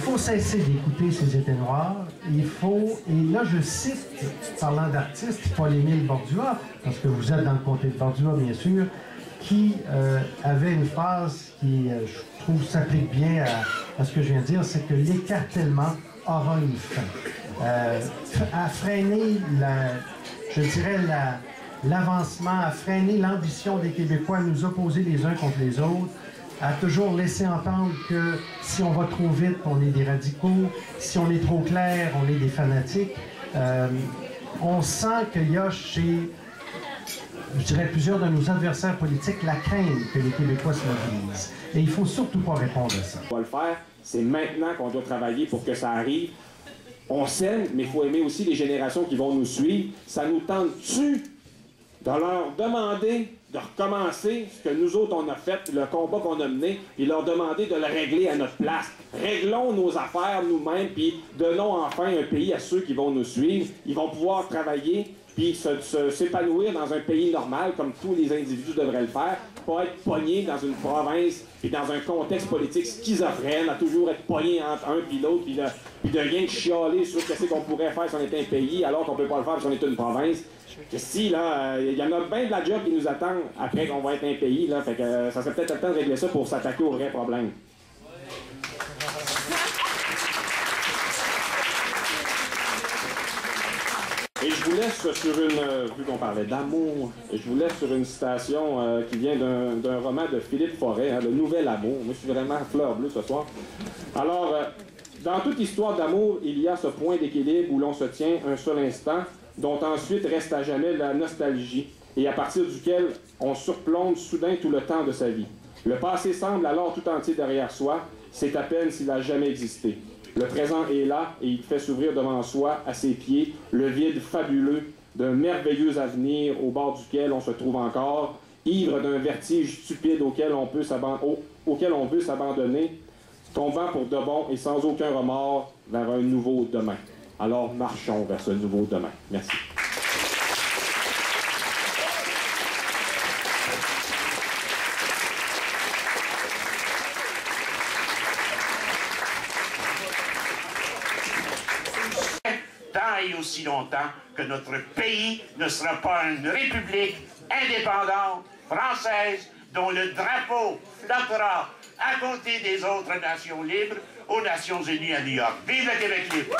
faut cesser d'écouter ces étés noirs. Il faut, et là je cite, parlant d'artistes, Paul-Émile Bordua, parce que vous êtes dans le comté de Bordua, bien sûr, qui avait une phrase qui, je trouve, s'applique bien à ce que je viens de dire, c'est que l'écartèlement aura une fin. À freiner, je dirais, l'avancement, à freiner l'ambition des Québécois à nous opposer les uns contre les autres, à toujours laisser entendre que si on va trop vite, on est des radicaux, si on est trop clair, on est des fanatiques. On sent qu'il y a chez, je dirais, plusieurs de nos adversaires politiques la crainte que les Québécois se mobilisent. Et il ne faut surtout pas répondre à ça. On va le faire, c'est maintenant qu'on doit travailler pour que ça arrive. On s'aime, mais il faut aimer aussi les générations qui vont nous suivre. Ça nous tente-tu de leur demander de recommencer ce que nous autres on a fait, le combat qu'on a mené, puis leur demander de le régler à notre place. Réglons nos affaires nous-mêmes, puis donnons enfin un pays à ceux qui vont nous suivre. Ils vont pouvoir travailler, puis s'épanouir dans un pays normal, comme tous les individus devraient le faire, pas être pognés dans une province, puis dans un contexte politique schizophrène, à toujours être pognés entre un puis l'autre, puis de rien chialer sur ce qu'on pourrait faire si on était un pays, alors qu'on peut pas le faire si on est une province. Que si, là, il y en a bien de la job qui nous attend après qu'on va être un pays, là, fait que ça serait peut-être le temps de régler ça pour s'attaquer aux vrais problèmes. Et je vous laisse sur une, vu qu'on parlait d'amour, je vous laisse sur une citation qui vient d'un roman de Philippe Forêt, hein, Le Nouvel Amour. Moi, je suis vraiment fleur bleue ce soir. Alors, dans toute histoire d'amour, il y a ce point d'équilibre où l'on se tient un seul instant, dont ensuite reste à jamais la nostalgie, et à partir duquel on surplombe soudain tout le temps de sa vie. Le passé semble alors tout entier derrière soi, c'est à peine s'il n'a jamais existé. Le présent est là et il fait s'ouvrir devant soi, à ses pieds, le vide fabuleux d'un merveilleux avenir au bord duquel on se trouve encore, ivre d'un vertige stupide auquel on veut s'abandonner, tombant pour de bon et sans aucun remords vers un nouveau demain. Alors marchons vers ce nouveau demain. Merci. Tant et aussi longtemps que notre pays ne sera pas une république indépendante, française, dont le drapeau flottera à côté des autres nations libres aux Nations Unies à New York. Vive le Québec libre!